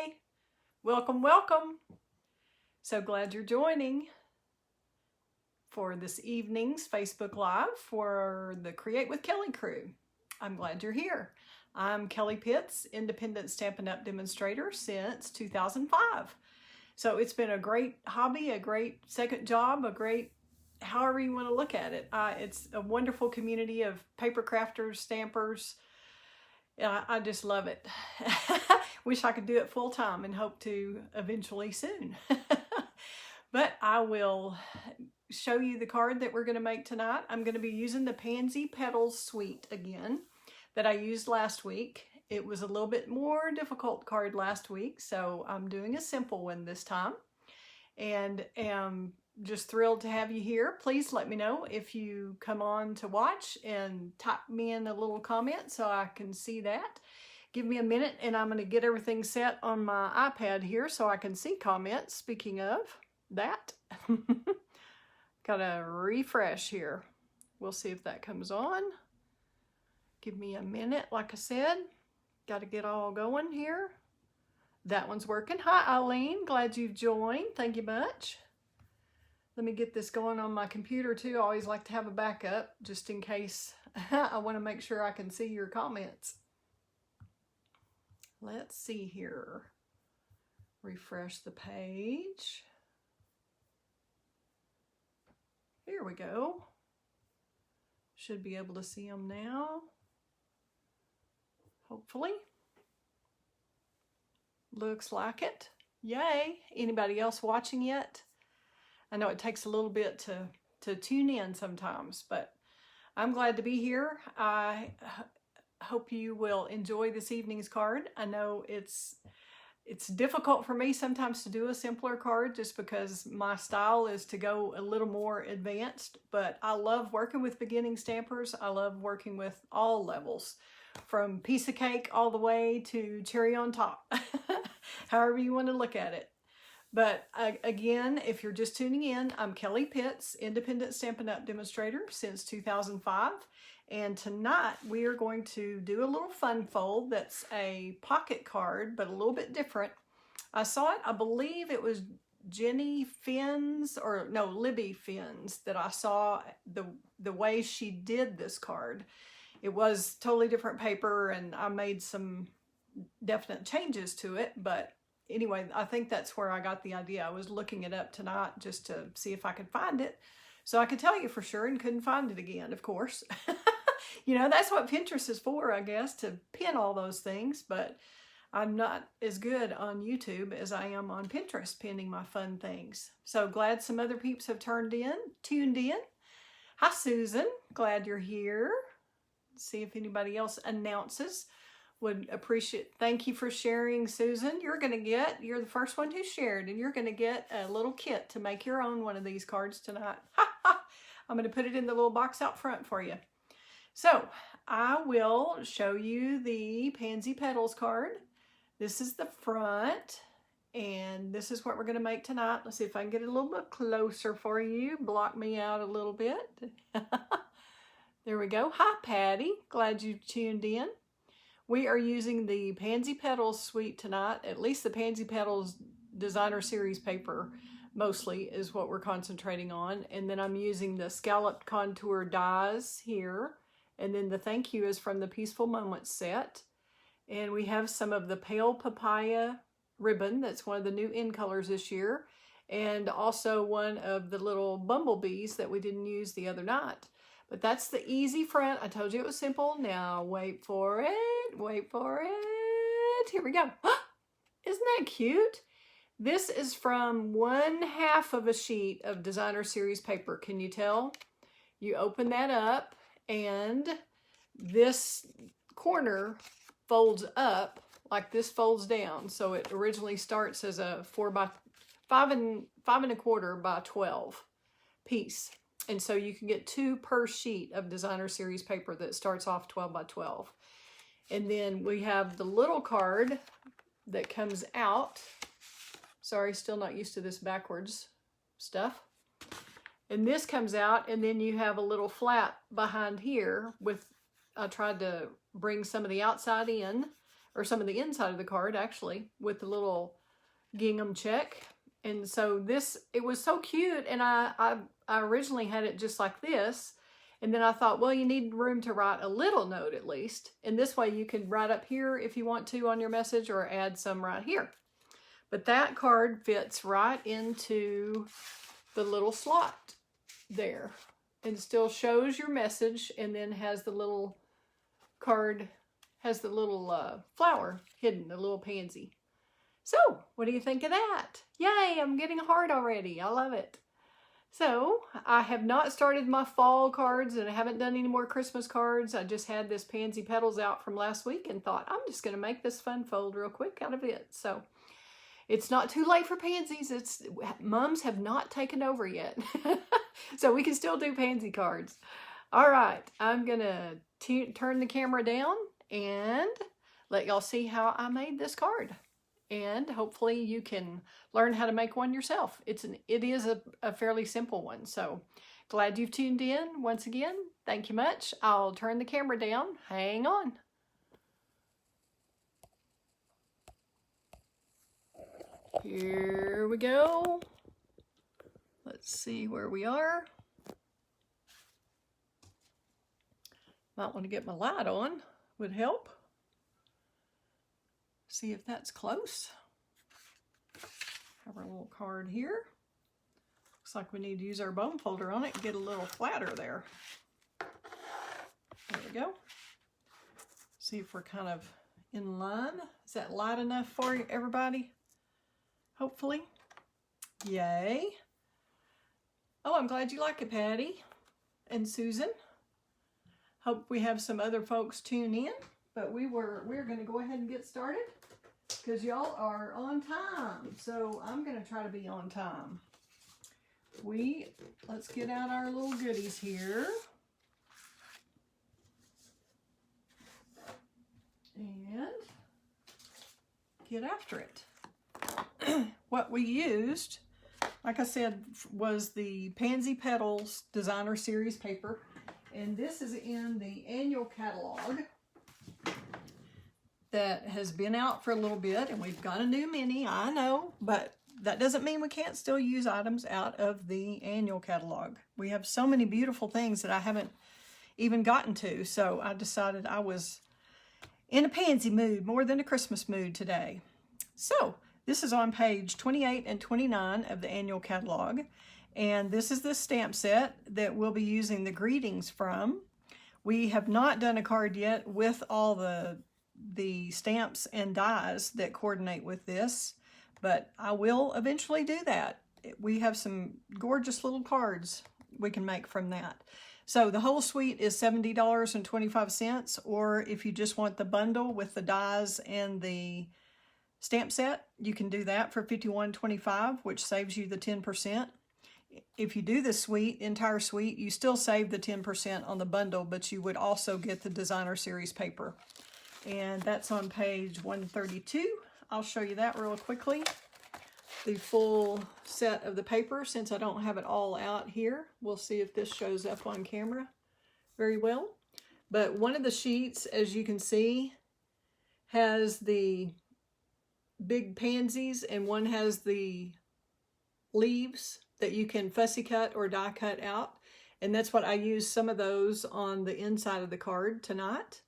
Hi, welcome, welcome. So glad you're joining for this evening's Facebook Live for the Create with Kelley crew. I'm glad you're here. I'm Kelley Pitts, independent Stampin' Up demonstrator since 2005. So it's been a great hobby, a great second job, a great however you want to look at it. It's a wonderful community of paper crafters, stampers. I just love it. Wish I could do it full time and hope to eventually soon. But I will show you the card that we're going to make tonight. I'm going to be using the Pansy Petals Suite again that I used last week. It was a little bit more difficult card last week, so I'm doing a simple one this time. And am just thrilled to have you here. Please let me know if you come on to watch and type me in a little comment so I can see that. Give me a minute and I'm going to get everything set on my iPad here so I can see comments. Speaking of that, gotta refresh here. We'll see if that comes on. Give me a minute, like I said. Got to get all going here. That one's working. Hi, Eileen. Glad you've joined. Thank you much. Let me get this going on my computer too. I always like to have a backup just in case I want to make sure I can see your comments. Let's see here. Refresh the page. Here we go. Should be able to see them now. Hopefully. Looks like it. Yay. Anybody else watching yet? I know it takes a little bit to tune in sometimes, but I'm glad to be here. I hope you will enjoy this evening's card. I know it's difficult for me sometimes to do a simpler card just because my style is to go a little more advanced, but I love working with beginning stampers. I love working with all levels, from piece of cake all the way to cherry on top, however you want to look at it. But again, if you're just tuning in, I'm Kelley Pitts, independent Stampin' Up demonstrator since 2005. And tonight we are going to do a little fun fold that's a pocket card, but a little bit different. I saw it, I believe it was Jenny Finn's, or no, Libby Finn's, that I saw the way she did this card. It was totally different paper and I made some definite changes to it, but anyway, I think that's where I got the idea. I was looking it up tonight just to see if I could find it so I could tell you for sure, and couldn't find it again, of course. You know, that's what Pinterest is for, I guess, to pin all those things, but I'm not as good on YouTube as I am on Pinterest pinning my fun things. So glad some other peeps have tuned in. Hi, Susan. Glad you're here. See if anybody else announces. Would appreciate. Thank you for sharing, Susan. You're the first one who shared, and you're going to get a little kit to make your own one of these cards tonight. I'm going to put it in the little box out front for you. So I will show you the Pansy Petals card. This is the front, and this is what we're going to make tonight. Let's see if I can get it a little bit closer for you. Block me out a little bit. There we go. Hi, Patty. Glad you tuned in. We are using the Pansy Petals Suite tonight. At least the Pansy Petals Designer Series paper mostly is what we're concentrating on. And then I'm using the scalloped contour dies here. And then the thank you is from the Peaceful Moments set. And we have some of the Pale Papaya ribbon. That's one of the new in colors this year. And also one of the little bumblebees that we didn't use the other night. But that's the easy front. I told you it was simple. Now wait for it. Wait for it. Here we go. Isn't that cute? This is from 1/2 of a sheet of Designer Series paper. Can you tell? You open that up and this corner folds up like this folds down. So it originally starts as a 5 1/4 by 12 piece. And so you can get 2 per sheet of Designer Series paper that starts off 12 by 12. And then we have the little card that comes out. Sorry, still not used to this backwards stuff. And this comes out, and then you have a little flap behind here with, I tried to bring some of the outside in or some of the inside of the card actually, with the little gingham check. And so this, it was so cute, and I originally had it just like this, and then I thought, well, you need room to write a little note at least, and this way you can write up here if you want to on your message, or add some right here. But that card fits right into the little slot there, and still shows your message, and then has the little card, has the little flower hidden, the little pansy. So, what do you think of that? Yay, I'm getting a heart already. I love it. So, I have not started my fall cards, and I haven't done any more Christmas cards. I just had this Pansy Petals out from last week and thought, I'm just going to make this fun fold real quick out of it. So, it's not too late for pansies. Mums have not taken over yet. So, we can still do pansy cards. All right, I'm going to turn the camera down and let y'all see how I made this card. And hopefully you can learn how to make one yourself. It is a fairly simple one. So glad you've tuned in once again. Thank you much. I'll turn the camera down. Hang on. Here we go. Let's see where we are. Might want to get my light on, would help. See if that's close. Have our little card here. Looks like we need to use our bone folder on it and get a little flatter there. There we go. See if we're kind of in line. Is that light enough for you, everybody? Hopefully. Yay. Oh, I'm glad you like it, Patty and Susan. Hope we have some other folks tune in. But we're going to go ahead and get started because y'all are on time. So I'm going to try to be on time. Let's get out our little goodies here. And get after it. What we used, like I said, was the Pansy Petals Designer Series paper. And this is in the annual catalog that has been out for a little bit, and we've got a new mini, I know, but that doesn't mean we can't still use items out of the annual catalog. We have so many beautiful things that I haven't even gotten to, so I decided I was in a pansy mood more than a Christmas mood today. So this is on page 28 and 29 of the annual catalog, and this is the stamp set that we'll be using the greetings from. We have not done a card yet with all the stamps and dies that coordinate with this, but I will eventually do that. We have some gorgeous little cards we can make from that. So the whole suite is $70.25, or if you just want the bundle with the dies and the stamp set, you can do that for $51.25, which saves you the 10%. If you do the suite, entire suite, you still save the 10% on the bundle, but you would also get the Designer Series paper. And that's on page 132. I'll show you that real quickly. The full set of the paper, since I don't have it all out here. We'll see if this shows up on camera very well. But one of the sheets, as you can see, has the big pansies, and one has the leaves that you can fussy cut or die cut out. And that's what I used some of those on the inside of the card tonight.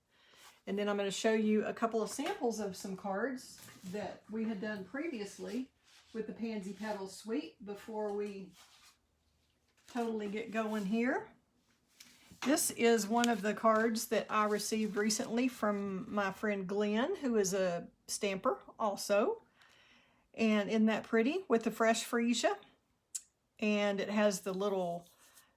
And then I'm going to show you a couple of samples of some cards that we had done previously with the Pansy Petals Suite before we totally get going here. This is one of the cards that I received recently from my friend Glenn, who is a stamper also. And isn't that pretty with the fresh freesia? And it has the little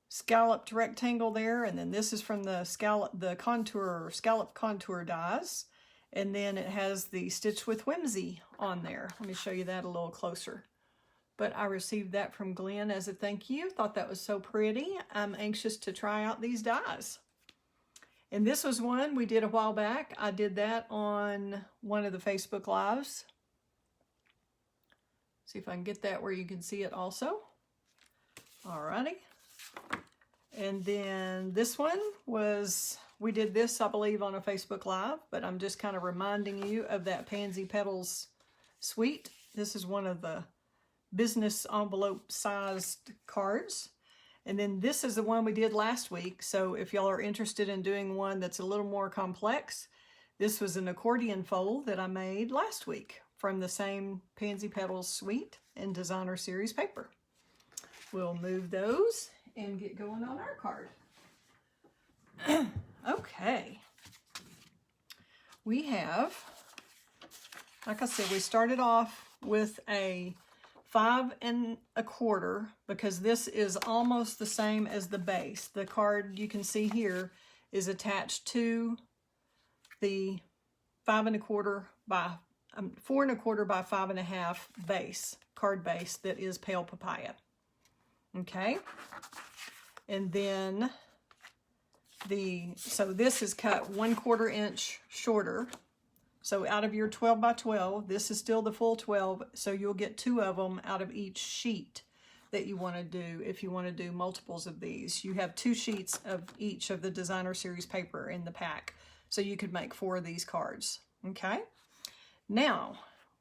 scalloped rectangle there, and then this is from the scallop contour dies, and then it has the Stitch with Whimsy on there. Let me show you that a little closer. But I received that from Glenn as a thank you. Thought that was so pretty. I'm anxious to try out these dies. And this was one we did a while back. I did that on one of the Facebook Lives. See if I can get that where you can see it also. Alrighty. And then this one was we did this, I believe, on a Facebook Live, but I'm just kind of reminding you of that Pansy Petals Suite. This is one of the business envelope sized cards. And then this is the one we did last week. So if y'all are interested in doing one that's a little more complex, this was an accordion fold that I made last week from the same Pansy Petals Suite and Designer Series paper. We'll move those and get going on our card. Okay. We have, like I said, we started off with a 5 1/4 because this is almost the same as the base. The card you can see here is attached to the 5 1/4 by 4 1/4 by 5 1/2 base, card base that is pale papaya. Okay, and then so this is cut 1/4 inch shorter. So out of your 12 by 12, this is still the full 12, so you'll get 2 of them out of each sheet that you want to do. If you want to do multiples of these, you have 2 sheets of each of the Designer Series paper in the pack, so you could make 4 of these cards. Okay, now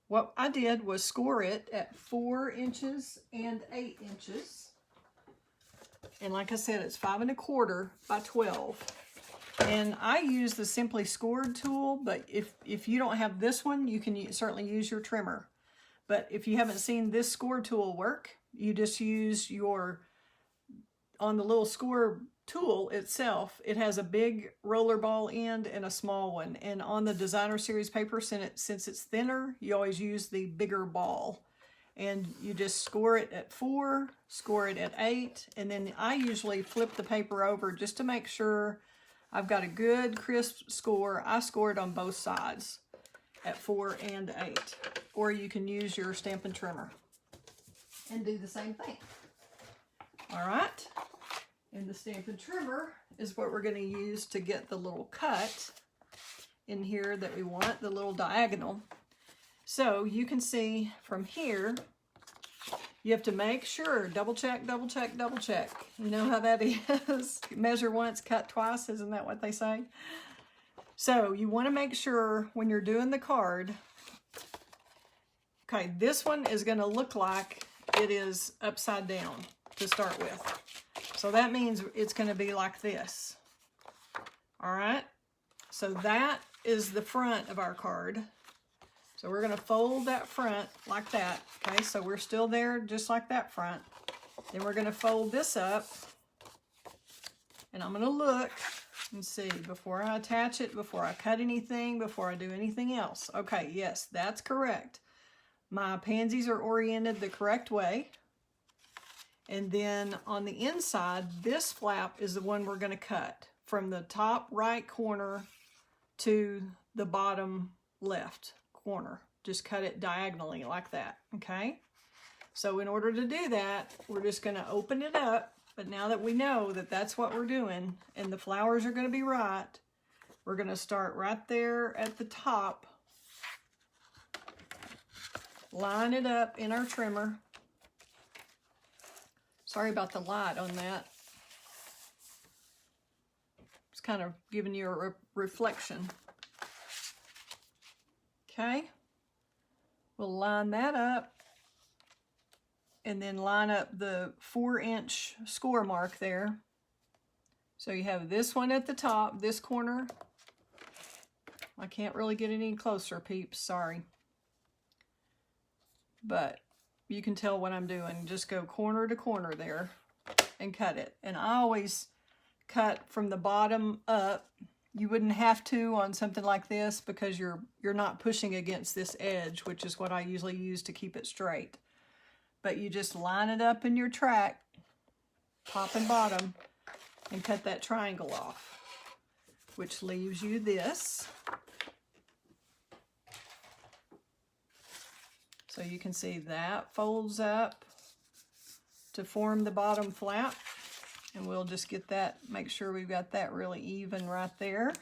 what I did was score it at 4 inches and 8 inches, and like I said, it's 5 1/4 by 12. And I use the Simply Scored tool, but if you don't have this one, you can certainly use your trimmer. But if you haven't seen this score tool work, you just use on the little score tool itself, it has a big roller ball end and a small one. And on the Designer Series paper, since it's thinner, you always use the bigger ball. And you just score it at 4, score it at 8, and then I usually flip the paper over just to make sure I've got a good crisp score. I score it on both sides at 4 and 8. Or you can use your Stampin' trimmer and do the same thing. All right. And the Stampin' trimmer is what we're going to use to get the little cut in here that we want, the little diagonal. So you can see from here, you have to make sure, double check, double check, double check. You know how that is. Measure once, cut twice. Isn't that what they say? So you want to make sure when you're doing the card, okay, this one is going to look like it is upside down to start with. So that means it's going to be like this. All right. So that is the front of our card. So we're going to fold that front like that, okay? So we're still there just like that front. Then we're going to fold this up, and I'm going to look and see before I attach it, before I cut anything, before I do anything else. Okay, yes, that's correct. My pansies are oriented the correct way. And then on the inside, this flap is the one we're going to cut from the top right corner to the bottom left corner. Just cut it diagonally like that, okay? So in order to do that, we're just going to open it up. But now that we know that that's what we're doing and the flowers are going to be right, we're going to start right there at the top. Line it up in our trimmer. Sorry about the light on that. It's kind of giving you a reflection. Okay, we'll line that up and then line up the 4-inch score mark there. So you have this one at the top, this corner. I can't really get any closer, peeps, sorry. But you can tell what I'm doing. Just go corner to corner there and cut it. And I always cut from the bottom up. You wouldn't have to on something like this because you're not pushing against this edge, which is what I usually use to keep it straight. But you just line it up in your track, top and bottom, and cut that triangle off, which leaves you this. So you can see that folds up to form the bottom flap. And we'll just get that, make sure we've got that really even right there.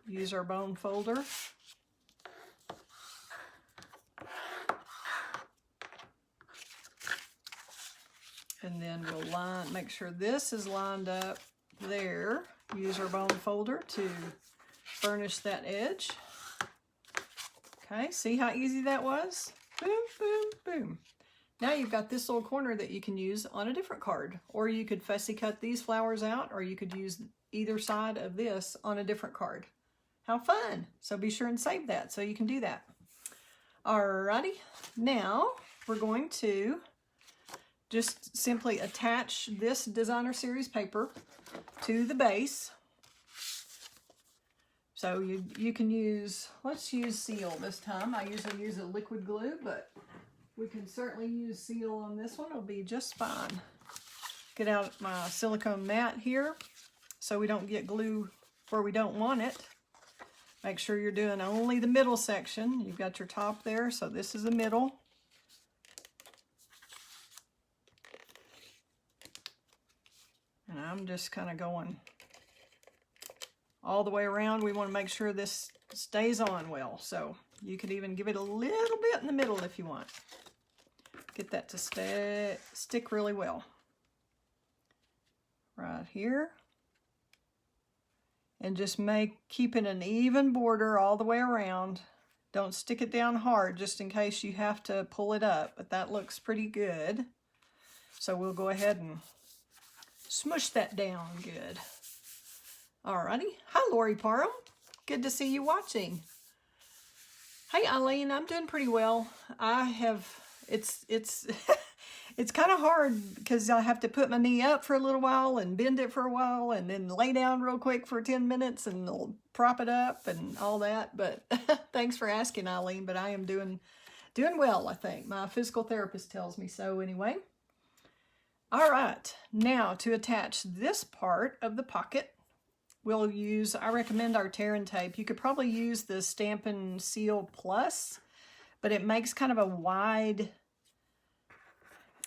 Use our bone folder. And then we'll make sure this is lined up there. use our bone folder to burnish that edge. Okay, see how easy that was? Boom, boom, boom. Now you've got this little corner that you can use on a different card, or you could fussy cut these flowers out, or you could use either side of this on a different card. How fun! So be sure and save that so you can do that. Alrighty, now we're going to just simply attach this designer series paper to the base. So you can use, let's use seal this time. I usually use a liquid glue, but we can certainly use seal on this one. It'll be just fine. Get out my silicone mat here so we don't get glue where we don't want it. Make sure you're doing only the middle section. You've got your top there, so this is the middle. And I'm just kind of going all the way around. We want to make sure this stays on well. So you could even give it a little bit in the middle if you want. Get that to stick really well. Right here. And just keep it an even border all the way around. Don't stick it down hard just in case you have to pull it up. But that looks pretty good. So we'll go ahead and smush that down good. Alrighty. Hi, Lori Parham. Good to see you watching. Hey, Eileen. I'm doing pretty well. It's it's kind of hard because I have to put my knee up for a little while and bend it for a while and then lay down real quick for 10 minutes and prop it up and all that. But thanks for asking, Eileen. But I am doing well, I think. My physical therapist tells me so anyway. All right, now to attach this part of the pocket, we'll use, I recommend our tear and tape. You could probably use the Stampin' Seal Plus, but it makes kind of a wide,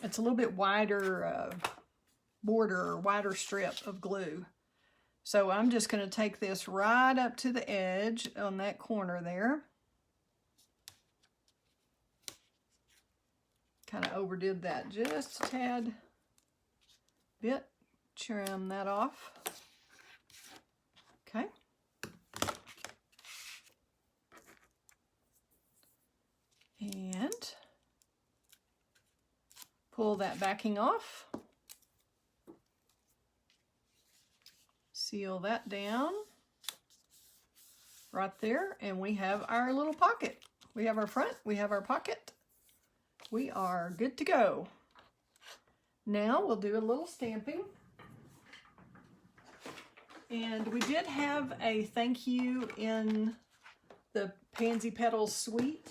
it's a little bit wider border or wider strip of glue. So I'm just going to take this right up to the edge on that corner there. Kind of overdid that just a tad bit. Trim that off. Okay. And pull that backing off. Seal that down right there, and we have our little pocket. We have our front, we have our pocket. We are good to go. Now we'll do a little stamping. And we did have a thank you in the Pansy Petals Suite,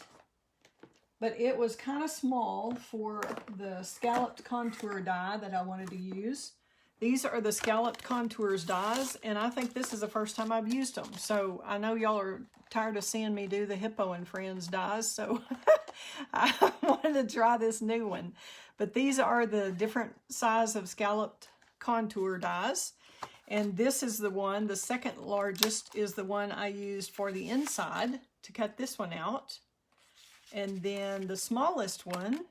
but it was kind of small for the scalloped contour die that I wanted to use. These are the scalloped contours dies, and I think this is the first time I've used them. So I know y'all are tired of seeing me do the Hippo and Friends dies, so I wanted to try this new one. But these are the different size of scalloped contour dies. And this is the one, the second largest is the one I used for the inside to cut this one out. And then the smallest one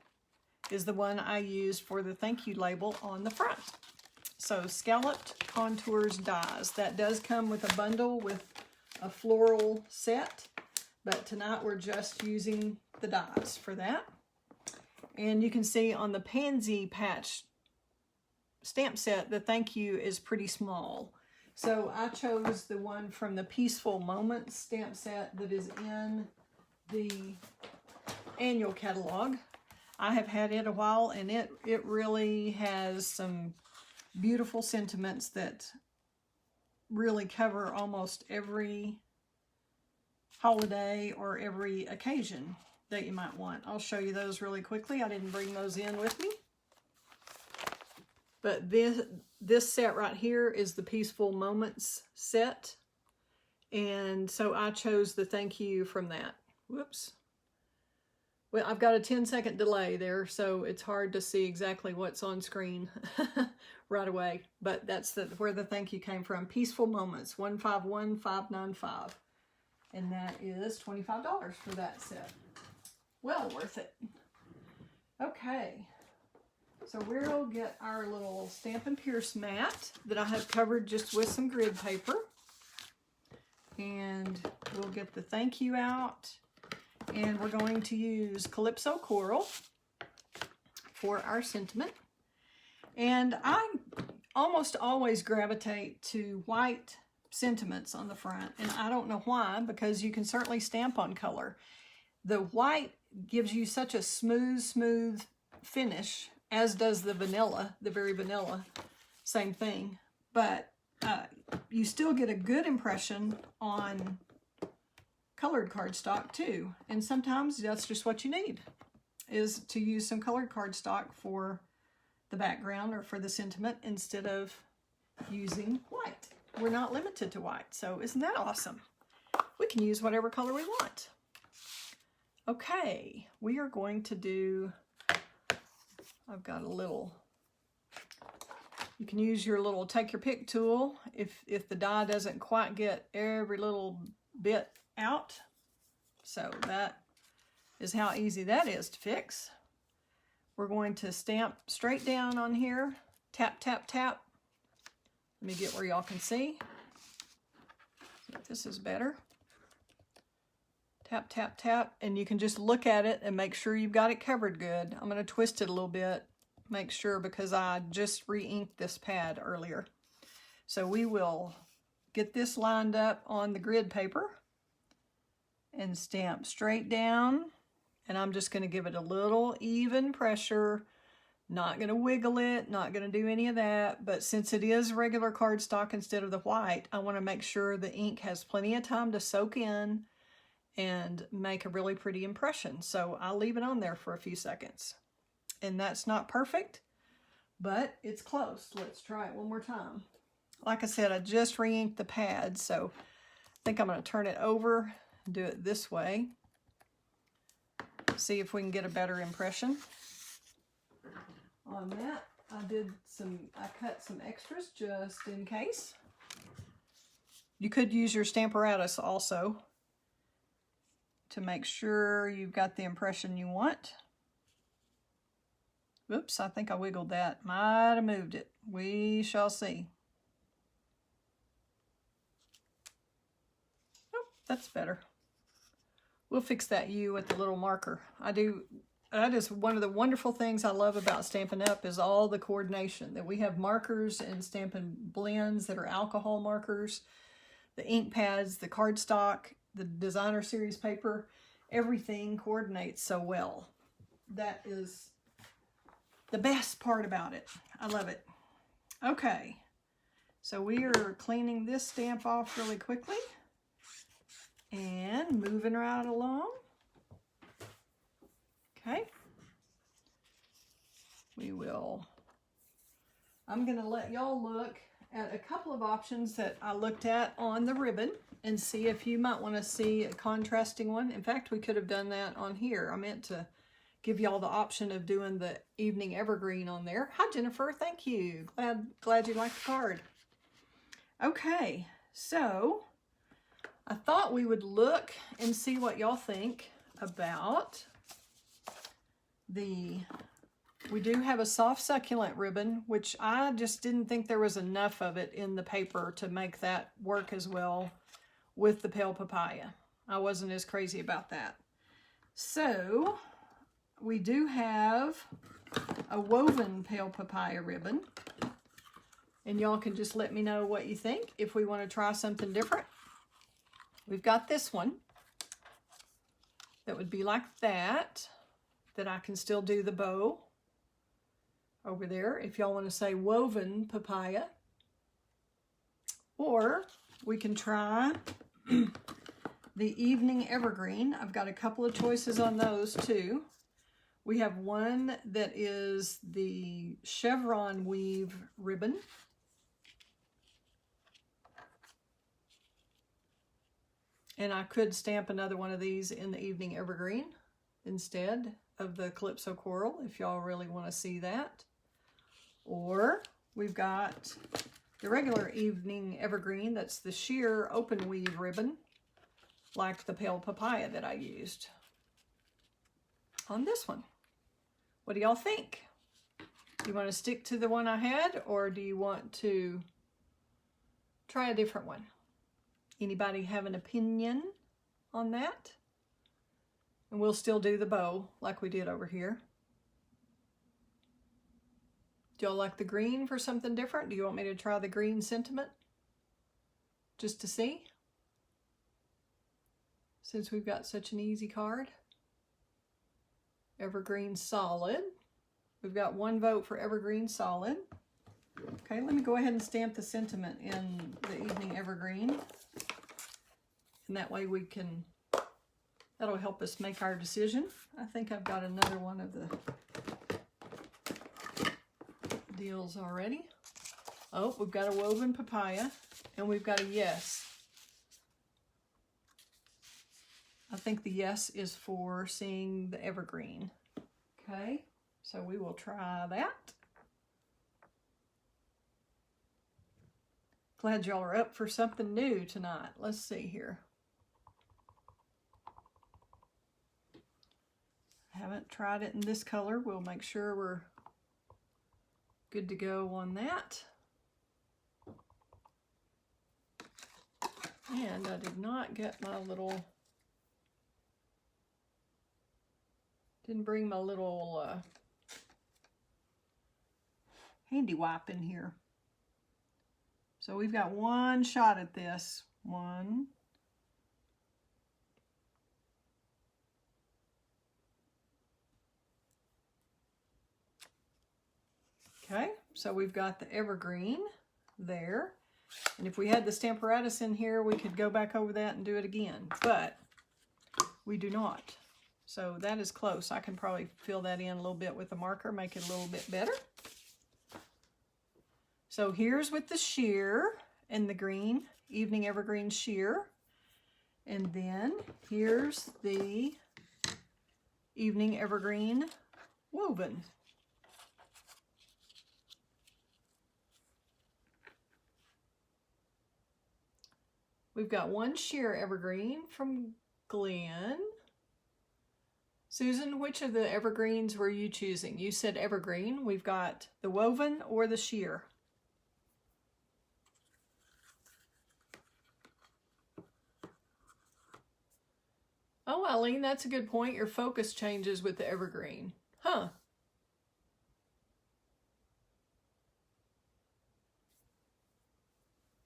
is the one I used for the thank you label on the front. So scalloped contours dies. That does come with a bundle with a floral set, but tonight we're just using the dies for that. And you can see on the Pansy patch stamp set, the thank you is pretty small. So I chose the one from the Peaceful Moments stamp set that is in the annual catalog. I have had it a while, and it really has some beautiful sentiments that really cover almost every holiday or every occasion that you might want. I'll show you those really quickly. I didn't bring those in with me. But this set right here is the Peaceful Moments set. And so I chose the thank you from that. Whoops. Well, I've got a 10-second delay there, so it's hard to see exactly what's on screen right away. But that's where the thank you came from. Peaceful Moments, 151595. And that is $25 for that set. Well worth it. Okay. So we'll get our little Stampin' Pierce mat that I have covered just with some grid paper. And we'll get the thank you out. And we're going to use Calypso Coral for our sentiment. And I almost always gravitate to white sentiments on the front. And I don't know why, because you can certainly stamp on color. The white gives you such a smooth finish, as does the vanilla, the very vanilla, same thing. But you still get a good impression on colored cardstock too. And sometimes that's just what you need, is to use some colored cardstock for the background or for the sentiment instead of using white. We're not limited to white, so isn't that awesome? We can use whatever color we want. Okay, we are going to do, I've got a little, you can use your little take your pick tool if the die doesn't quite get every little bit out. So that is how easy that is to fix. We're going to stamp straight down on here, tap, tap, tap. Let me get where y'all can see. This is better. Tap, tap, tap, and you can just look at it and make sure you've got it covered good. I'm going to twist it a little bit, make sure, because I just re-inked this pad earlier. So we will get this lined up on the grid paper and stamp straight down. And I'm just going to give it a little even pressure, not going to wiggle it, not going to do any of that. But since it is regular cardstock instead of the white, I want to make sure the ink has plenty of time to soak in and make a really pretty impression. So I'll leave it on there for a few seconds. And that's not perfect, but it's close. Let's try it one more time. Like I said, I just re-inked the pad, so I think I'm going to turn it over and do it this way. See if we can get a better impression. On that, I cut some extras just in case. You could use your Stamparatus also to make sure you've got the impression you want. Oops, I think I wiggled that. Might have moved it. We shall see. Oh, that's better. We'll fix that U with the little marker. That is one of the wonderful things I love about Stampin' Up! Is all the coordination. That we have markers and Stampin' Blends that are alcohol markers, the ink pads, the cardstock, the designer series paper, everything coordinates so well. That is the best part about it. I love it. Okay, so we are cleaning this stamp off really quickly and moving right along. Okay, I'm gonna let y'all look at a couple of options that I looked at on the ribbon and see if you might want to see a contrasting one. In fact, we could have done that on here. I meant to give y'all the option of doing the evening evergreen on there. Hi, Jennifer. Thank you. Glad you liked the card. Okay, so I thought we would look and see what y'all think about we do have a soft succulent ribbon, which I just didn't think there was enough of it in the paper to make that work as well with the pale papaya. I wasn't as crazy about that. So we do have a woven pale papaya ribbon, and y'all can just let me know what you think if we want to try something different. We've got this one that would be like that I can still do the bow over there if y'all want to say woven papaya. Or we can try the evening evergreen. I've got a couple of choices on those too. We have one that is the chevron weave ribbon. And I could stamp another one of these in the evening evergreen instead of the Calypso Coral if y'all really want to see that. Or we've got the regular evening evergreen, that's the sheer open weave ribbon, like the pale papaya that I used on this one. What do y'all think? Do you want to stick to the one I had, or do you want to try a different one? Anybody have an opinion on that? And we'll still do the bow like we did over here. Do y'all like the green for something different? Do you want me to try the green sentiment? Just to see? Since we've got such an easy card. Evergreen Solid. We've got 1 vote for Evergreen Solid. Okay, let me go ahead and stamp the sentiment in the Evening Evergreen. And that way we can, that'll help us make our decision. I think I've got another one of the deals already. Oh, we've got a woven papaya and we've got a yes. I think the yes is for seeing the evergreen. Okay, so we will try that. Glad y'all are up for something new tonight. Let's see here. Haven't tried it in this color. We'll make sure we're good to go on that. And I did not get my little, didn't bring my little handy wipe in here. So we've got 1 shot at this. 1. Okay, so we've got the evergreen there. And if we had the Stamparatus in here, we could go back over that and do it again. But we do not. So that is close. I can probably fill that in a little bit with a marker, make it a little bit better. So here's with the sheer and the green, Evening Evergreen sheer. And then here's the Evening Evergreen woven. We've got 1 sheer evergreen from Glenn. Susan, which of the evergreens were you choosing? You said evergreen. We've got the woven or the sheer. Oh, Eileen, that's a good point. Your focus changes with the evergreen. Huh.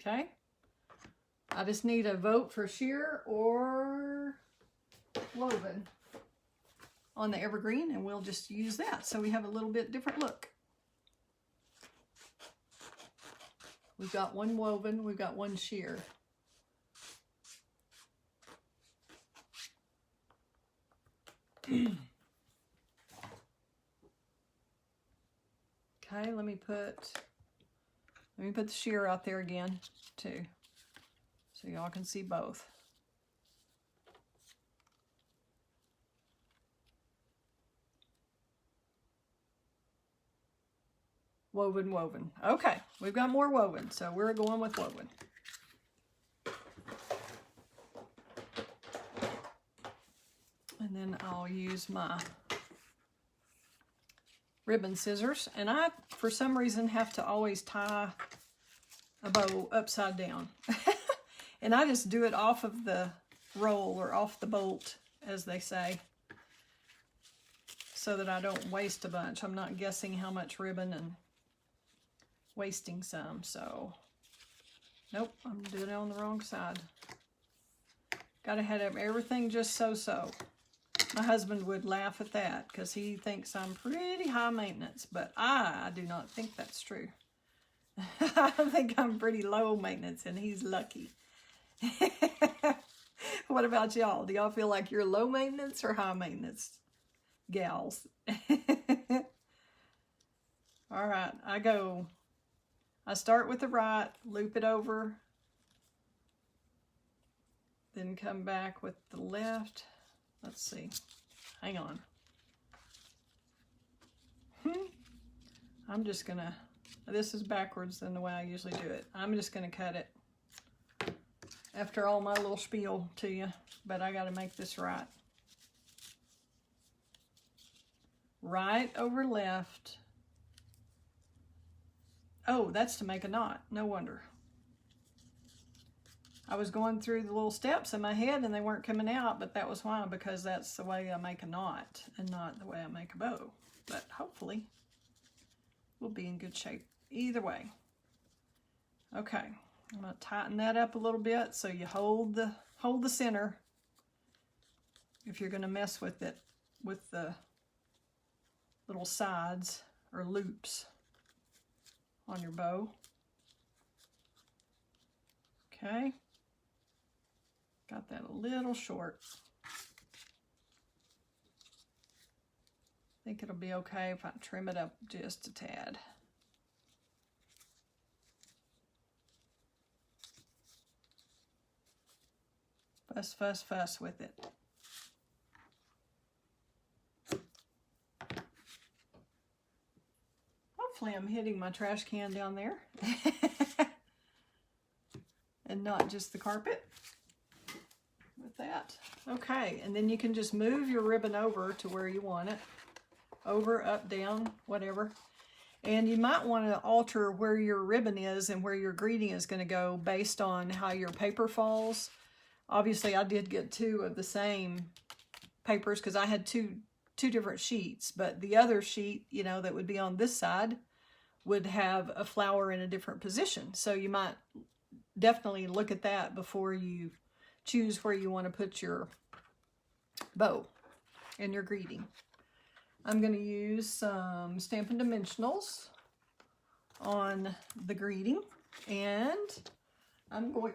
Okay. I just need a vote for sheer or woven on the evergreen, and we'll just use that so we have a little bit different look. We've got 1 woven, we've got 1 sheer. Okay, let me put the sheer out there again too, so y'all can see both. Woven, woven. Okay, we've got more woven, so we're going with woven. And then I'll use my ribbon scissors, and I, for some reason, have to always tie a bow upside down. And I just do it off of the roll or off the bolt, as they say, so that I don't waste a bunch. I'm not guessing how much ribbon and wasting some, so nope, I'm doing it on the wrong side. Gotta have everything just so. My husband would laugh at that because he thinks I'm pretty high maintenance, but I do not think that's true. I think I'm pretty low maintenance, and he's lucky. What about y'all? Do y'all feel like you're low maintenance or high maintenance gals? All right, I start with the right, loop it over, then come back with the left. Let's see. Hang on. I'm just gonna, this is backwards than the way I usually do it. I'm just gonna cut it after all my little spiel to you, but I gotta make this right. Right over left, Oh, that's to make a knot. No wonder. I was going through the little steps in my head and they weren't coming out, but that was why, because that's the way I make a knot and not the way I make a bow. But hopefully we'll be in good shape either way. Okay, I'm going to tighten that up a little bit so you hold the center if you're going to mess with it with the little sides or loops on your bow. Okay. Got that a little short. I think it'll be okay if I trim it up just a tad. Fuss, fuss, fuss with it. Hopefully I'm hitting my trash can down there and not just the carpet. With that. Okay, and then you can just move your ribbon over to where you want it. Over, up, down, whatever. And you might want to alter where your ribbon is and where your greeting is going to go based on how your paper falls. Obviously, I did get 2 of the same papers because I had two different sheets, but the other sheet, you know, that would be on this side would have a flower in a different position. So you might definitely look at that before you choose where you want to put your bow and your greeting. I'm going to use some Stampin' Dimensionals on the greeting, and I'm going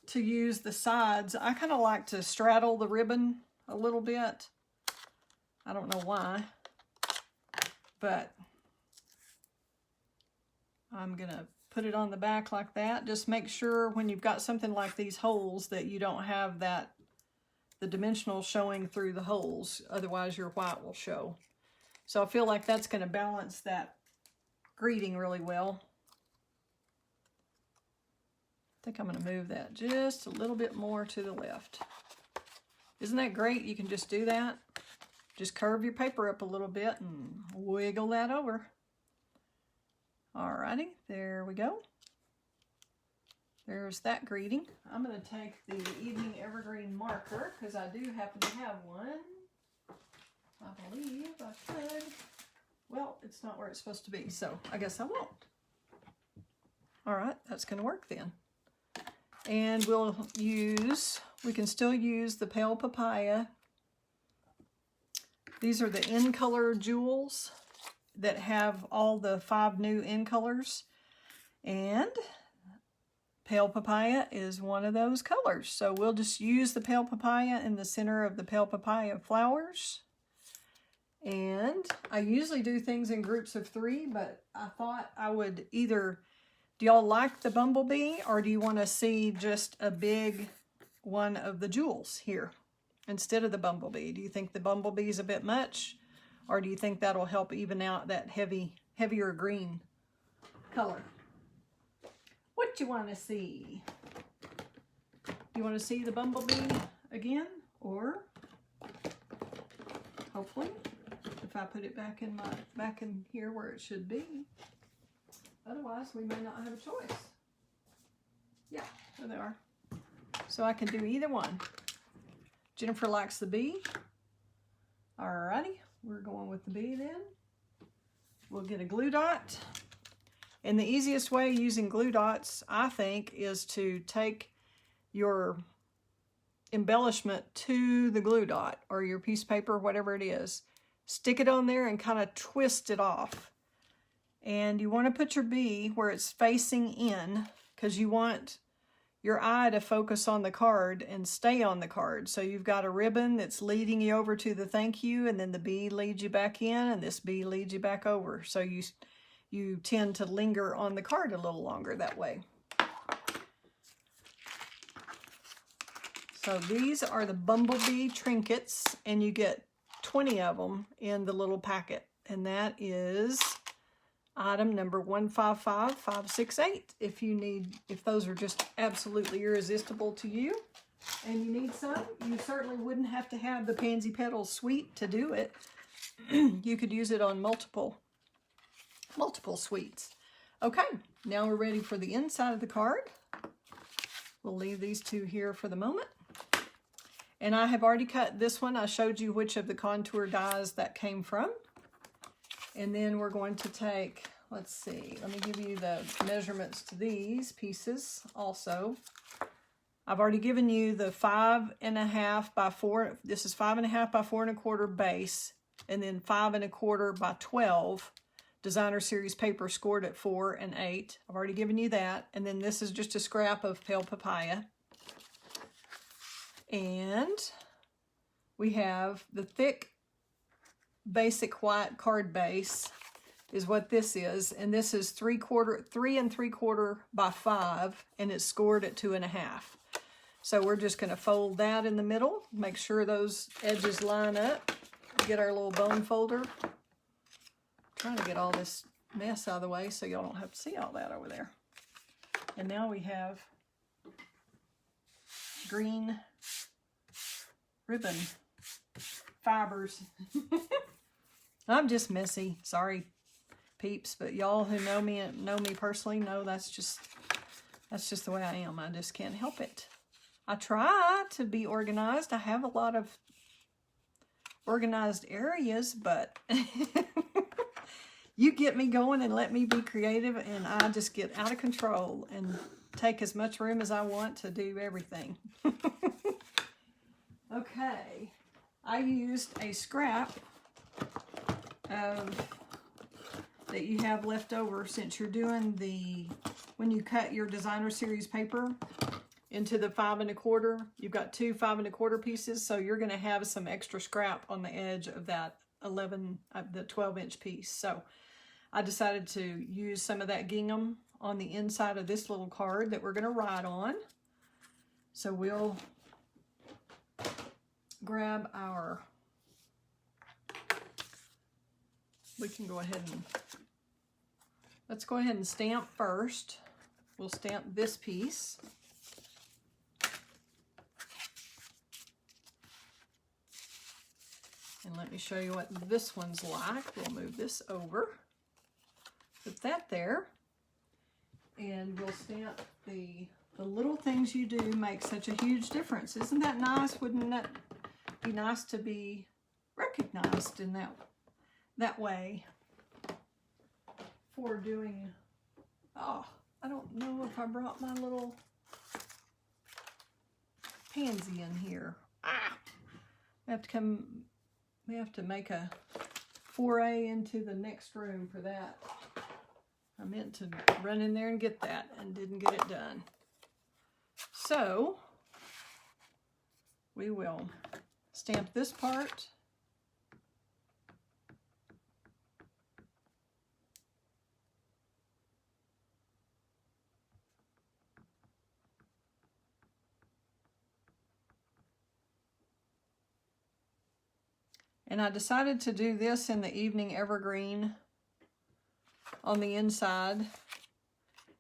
to use the sides. I kind of like to straddle the ribbon a little bit. I don't know why, but I'm going to put it on the back like that. Just make sure when you've got something like these holes that you don't have the dimensional showing through the holes. Otherwise your white will show. So I feel like that's going to balance that greeting really well. I think I'm going to move that just a little bit more to the left. Isn't that great? You can just do that. Just curve your paper up a little bit and wiggle that over. Alrighty, there we go. There's that greeting. I'm going to take the Evening Evergreen marker because I do happen to have one. I believe I could. Well, it's not where it's supposed to be, so I guess I won't. Alright, that's going to work then. And we can still use the Pale Papaya. These are the in color jewels that have all the 5 new in colors, and Pale Papaya is one of those colors. So we'll just use the Pale Papaya in the center of the Pale Papaya flowers. And I usually do things in groups of 3, but I thought I would either, do y'all like the bumblebee, or do you want to see just a big one of the jewels here instead of the bumblebee? Do you think the bumblebee is a bit much? Or do you think that'll help even out that heavier green color? What you want to see? You want to see the bumblebee again? Or hopefully, if I put it back in here where it should be. Otherwise, we may not have a choice. Yeah, there they are. So I can do either one. Jennifer likes the bee. Alrighty. We're going with the bee then. We'll get a glue dot. And the easiest way using glue dots, I think, is to take your embellishment to the glue dot or your piece of paper, whatever it is. Stick it on there and kind of twist it off. And you want to put your bee where it's facing in because you want your eye to focus on the card and stay on the card. So you've got a ribbon that's leading you over to the thank you, and then the bee leads you back in, and this bee leads you back over. So you tend to linger on the card a little longer that way. So these are the bumblebee trinkets, and you get 20 of them in the little packet, and that is item number 155568. If those are just absolutely irresistible to you and you need some, you certainly wouldn't have to have the Pansy Petals Suite to do it. You could use it on multiple suites. Okay, now we're ready for the inside of the card. We'll leave these two here for the moment. And I have already cut this one. I showed you which of the contour dies that came from. And then we're going to take, let's see, let me give you the measurements to these pieces also. I've already given you the 5.5 by 4, this is 5.5 by 4 1/4 base, and then 5 1/4 by 12 designer series paper scored at 4 and 8. I've already given you that. And then this is just a scrap of pale papaya. And we have the thick basic white card base is what this is. And this is 3 3/4 by 5, and it's scored at 2.5. So we're just going to fold that in the middle, make sure those edges line up, get our little bone folder. Trying to get all this mess out of the way so y'all don't have to see all that over there. And now we have green ribbon fibers. I'm just messy, sorry peeps, but y'all who know me personally know that's just the way I am. I just can't help it. I try to be organized. I have a lot of organized areas, but you get me going and let me be creative, and I just get out of control and take as much room as I want to do everything. Okay, I used a scrap that you have left over since you're doing when you cut your designer series paper into the 5 1/4, you've got 2 5 1/4 pieces, so you're going to have some extra scrap on the edge of that the 12-inch piece. So I decided to use some of that gingham on the inside of this little card that we're going to write on. So we'll grab we can go ahead and, let's go ahead and stamp first. We'll stamp this piece. And let me show you what this one's like. We'll move this over. Put that there. And we'll stamp the little things you do make such a huge difference. Isn't that nice? Wouldn't that be nice to be recognized in that way for doing, oh, I don't know if I brought my little pansy in here. We have to make a foray into the next room for that. I meant to run in there and get that and didn't get it done. So we will stamp this part. And I decided to do this in the evening evergreen on the inside,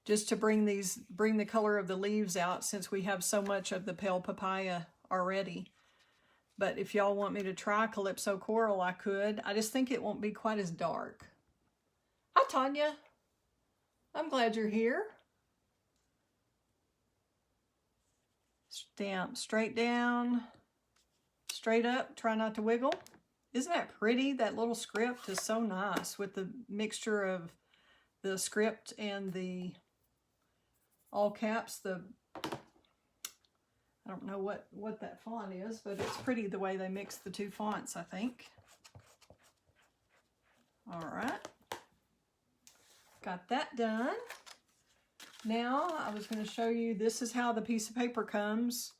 just to bring the color of the leaves out, since we have so much of the pale papaya already. But if y'all want me to try Calypso Coral, I could. I just think it won't be quite as dark. Hi, Tanya. I'm glad you're here. Stamp straight down, straight up, try not to wiggle. Isn't that pretty? That little script is so nice with the mixture of the script and the all caps. I don't know what that font is, but it's pretty the way they mix the two fonts, I think. All right. Got that done. Now I was going to show you, this is how the piece of paper comes.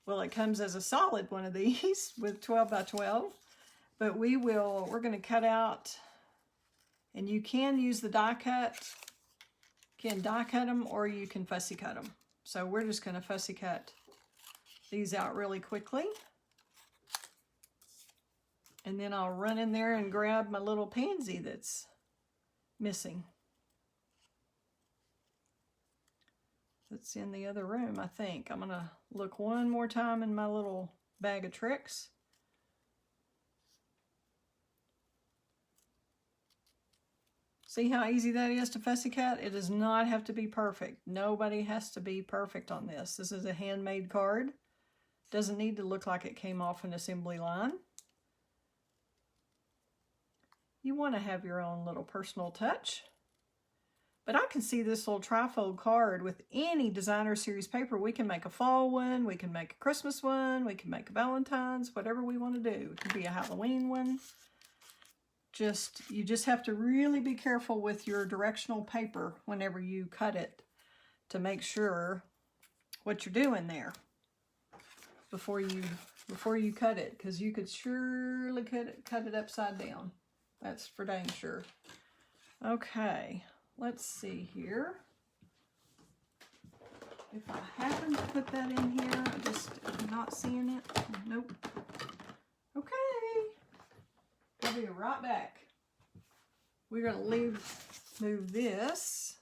Well, it comes as a solid one of these with 12 by 12. But we're going to cut out, and you can use the die cut. You can die cut them, or you can fussy cut them. So we're just going to fussy cut these out really quickly. And then I'll run in there and grab my little pansy that's missing. That's in the other room, I think. I'm going to look one more time in my little bag of tricks. See how easy that is to fussy cut? It does not have to be perfect. Nobody has to be perfect on this. This is a handmade card. Doesn't need to look like it came off an assembly line. You want to have your own little personal touch. But I can see this little trifold card with any designer series paper. We can make a fall one, we can make a Christmas one, we can make a Valentine's, whatever we want to do. It could be a Halloween one. You just have to really be careful with your directional paper whenever you cut it to make sure what you're doing there before you cut it, because you could surely cut it upside down. That's for dang sure. Okay, let's see here. If I happen to put that in here, I'm not seeing it. Nope. Okay. I'll be right back. We're going to move this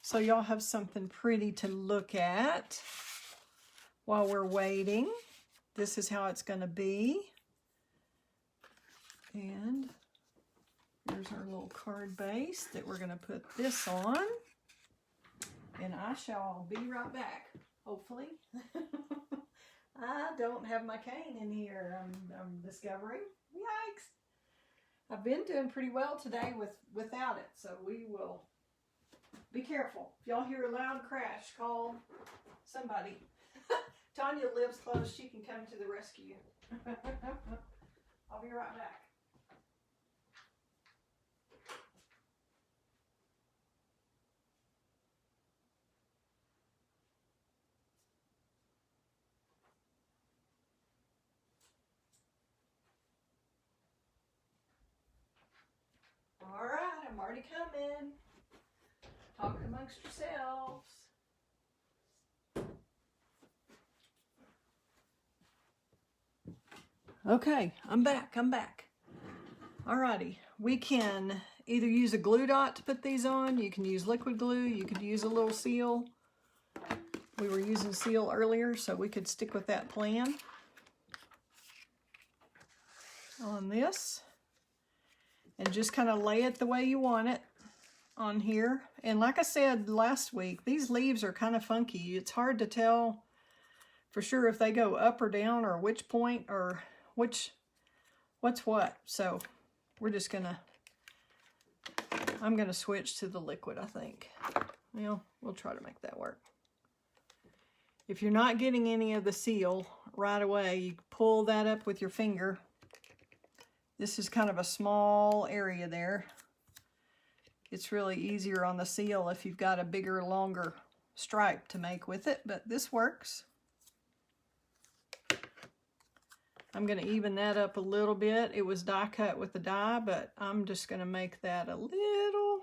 so y'all have something pretty to look at while we're waiting. This is how it's going to be. And here's our little card base that we're going to put this on. And I shall be right back, hopefully. I don't have my cane in here, I'm discovering. Yikes. I've been doing pretty well today without it, so we will be careful. If y'all hear a loud crash, call somebody. Tanya lives close. She can come to the rescue. I'll be right back. All right, I'm already coming. Talking amongst yourselves. Okay, I'm back. Alrighty, we can either use a glue dot to put these on. You can use liquid glue. You could use a little seal. We were using seal earlier, so we could stick with that plan on this. And just kind of lay it the way you want it on here. And like I said last week, these leaves are kind of funky. It's hard to tell for sure if they go up or down or which point or what's what. So we're just gonna, I'm gonna switch to the liquid, I think. Well, we'll try to make that work. If you're not getting any of the seal right away, you pull that up with your finger. This is kind of a small area there. It's really easier on the seal if you've got a bigger, longer stripe to make with it, but this works. I'm going to even that up a little bit. It was die cut with the die, but I'm just going to make that a little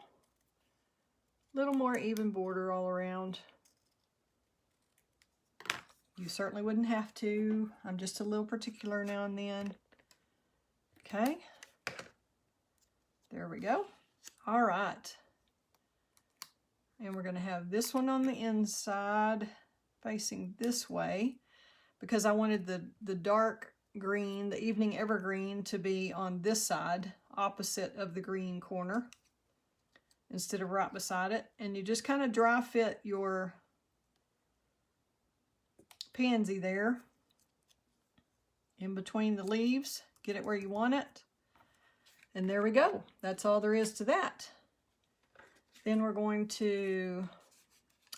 more even border all around. You certainly wouldn't have to. I'm just a little particular now and then. Okay, there we go. All right, and we're going to have this one on the inside facing this way because I wanted the dark green, the evening evergreen, to be on this side opposite of the green corner instead of right beside it. And you just kind of dry fit your pansy there in between the leaves. Get it where you want it. And there we go. That's all there is to that. Then we're going to,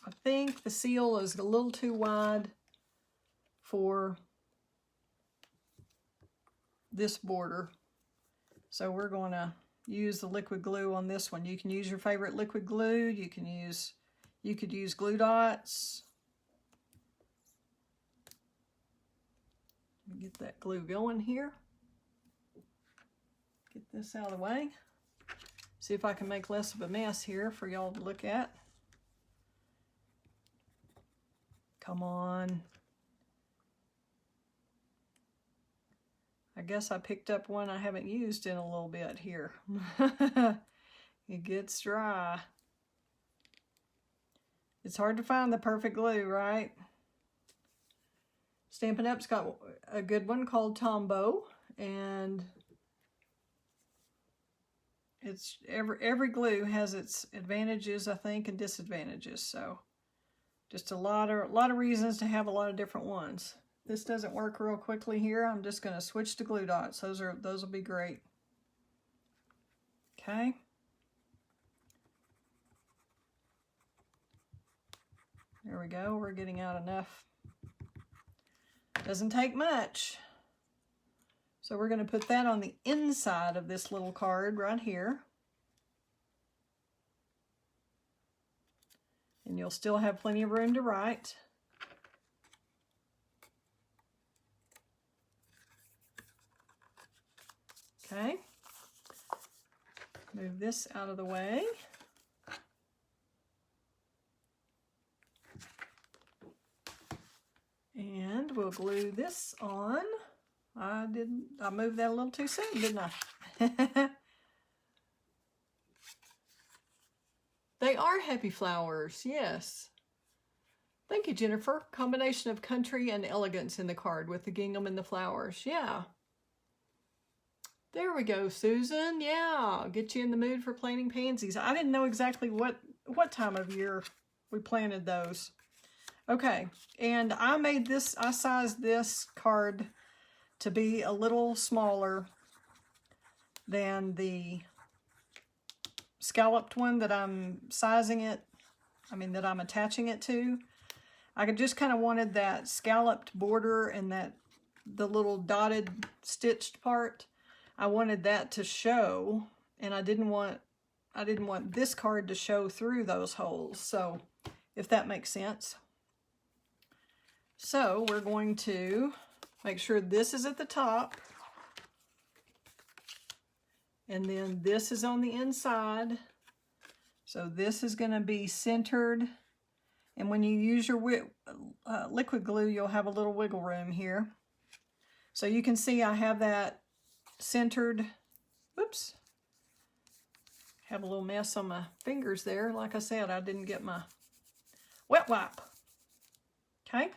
I think the seal is a little too wide for this border. So we're going to use the liquid glue on this one. You can use your favorite liquid glue. You could use glue dots. Let me get that glue going here. Get this out of the way. See if I can make less of a mess here for y'all to look at. Come on. I guess I picked up one I haven't used in a little bit here. It gets dry. It's hard to find the perfect glue, right? Stampin' Up's got a good one called Tombow, and it's every glue has its advantages, I think, and disadvantages. So just a lot of reasons to have a lot of different ones. This doesn't work real quickly here. I'm just going to switch to glue dots. Those will be great. Okay. There we go. We're getting out enough. Doesn't take much. So we're going to put that on the inside of this little card right here. And you'll still have plenty of room to write. Okay. Move this out of the way. And we'll glue this on. I moved that a little too soon, didn't I? They are happy flowers, yes. Thank you, Jennifer. Combination of country and elegance in the card with the gingham and the flowers. Yeah. There we go, Susan. Yeah, get you in the mood for planting pansies. I didn't know exactly what time of year we planted those. Okay, and I sized this card to be a little smaller than the scalloped one that I'm that I'm attaching it to. I just kind of wanted that scalloped border and the little dotted stitched part. I wanted that to show, and I didn't want this card to show through those holes. So, if that makes sense. So, we're going to make sure this is at the top. And then this is on the inside. So this is going to be centered. And when you use your liquid glue, you'll have a little wiggle room here. So you can see I have that centered. Whoops. Have a little mess on my fingers there. Like I said, I didn't get my wet wipe. Okay.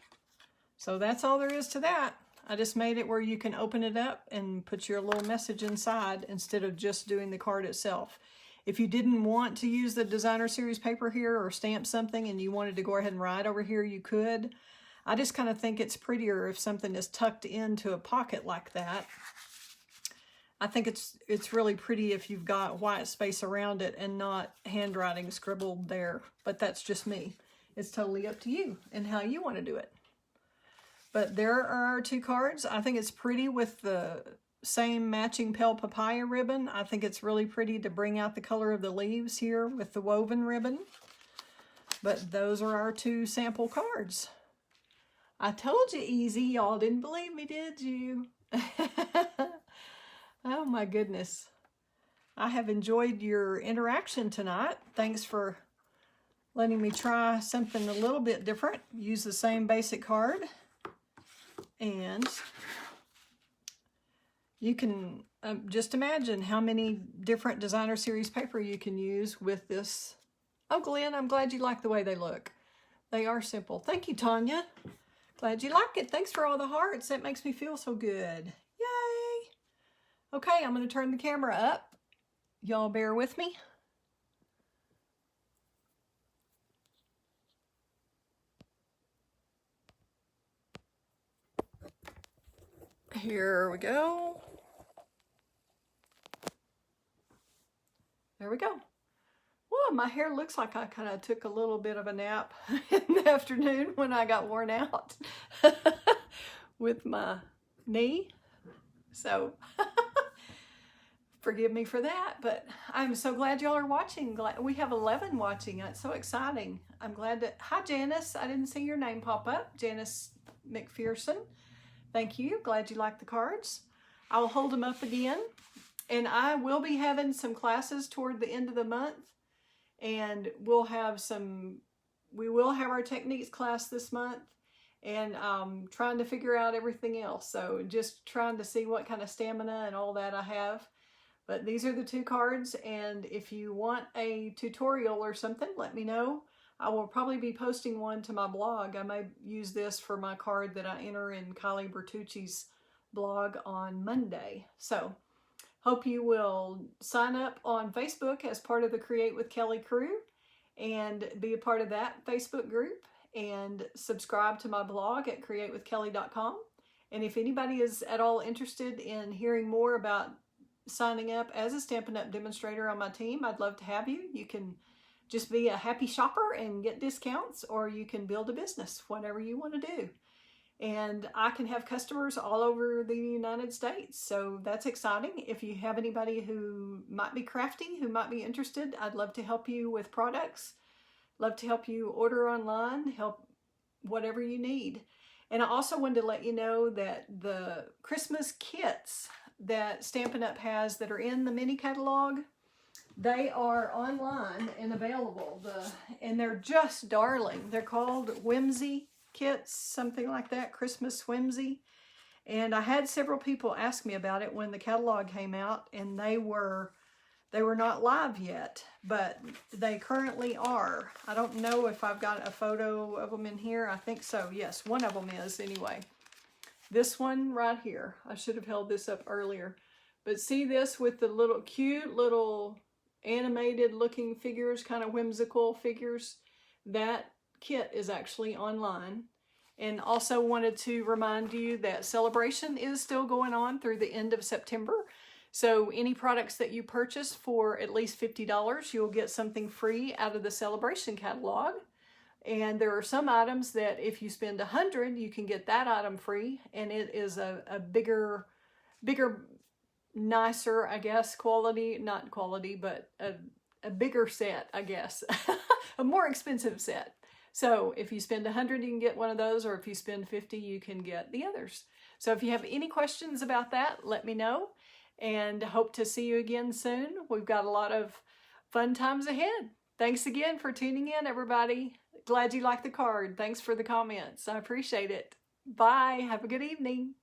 So that's all there is to that. I just made it where you can open it up and put your little message inside instead of just doing the card itself. If you didn't want to use the designer series paper here or stamp something and you wanted to go ahead and write over here, you could. I just kind of think it's prettier if something is tucked into a pocket like that. I think it's really pretty if you've got white space around it and not handwriting scribbled there. But that's just me. It's totally up to you and how you want to do it. But there are our two cards. I think it's pretty with the same matching pale papaya ribbon. I think it's really pretty to bring out the color of the leaves here with the woven ribbon. But those are our two sample cards. I told you easy. Y'all didn't believe me, did you? Oh my goodness. I have enjoyed your interaction tonight. Thanks for letting me try something a little bit different. Use the same basic card. And you can just imagine how many different designer series paper you can use with this. Oh, Glenn, I'm glad you like the way they look. They are simple. Thank you, Tanya. Glad you like it. Thanks for all the hearts. That makes me feel so good. Yay. Okay, I'm going to turn the camera up. Y'all bear with me. Here we go. There we go. Well, my hair looks like I kind of took a little bit of a nap in the afternoon when I got worn out with my knee. So forgive me for that, but I'm so glad y'all are watching. We have 11 watching. It's so exciting. I'm glad to. Hi, Janice. I didn't see your name pop up. Janice McPherson. Thank you. Glad you like the cards. I'll hold them up again. And I will be having some classes toward the end of the month. And we will have our techniques class this month. And trying to figure out everything else. So just trying to see what kind of stamina and all that I have. But these are the two cards. And if you want a tutorial or something, let me know. I will probably be posting one to my blog. I may use this for my card that I enter in Kylie Bertucci's blog on Monday. So Hope you will sign up on Facebook as part of the Create with Kelley crew and be a part of that Facebook group, and subscribe to my blog at createwithkelley.com. And if anybody is at all interested in hearing more about signing up as a Stampin' Up! Demonstrator on my team, I'd love to have you. You can just be a happy shopper and get discounts, or you can build a business, whatever you want to do. And I can have customers all over the United States, so that's exciting. If you have anybody who might be crafty, who might be interested, I'd love to help you with products, love to help you order online, help whatever you need. And I also wanted to let you know that the Christmas kits that Stampin' Up! Has that are in the mini catalog, they are online and available. And they're just darling. They're called Whimsy kits, something like that, Christmas Whimsy. And I had several people ask me about it when the catalog came out, and they were not live yet, but they currently are. I don't know if I've got a photo of them in here. I think so. Yes, one of them is anyway. This one right here. I should have held this up earlier. But see this with the little cute little animated looking figures, kind of whimsical figures? That kit is actually online. And also wanted to remind you that celebration is still going on through the end of September. So any products that you purchase for at least $50, you'll get something free out of the celebration catalog. And there are some items that if you spend $100, you can get that item free. And it is a bigger, nicer, I guess, quality, not quality, but a bigger set, I guess, a more expensive set. So if you spend $100, you can get one of those, or if you spend $50, you can get the others. So if you have any questions about that, let me know, and hope to see you again soon. We've got a lot of fun times ahead. Thanks again for tuning in, everybody. Glad you liked the card. Thanks for the comments. I appreciate it. Bye. Have a good evening.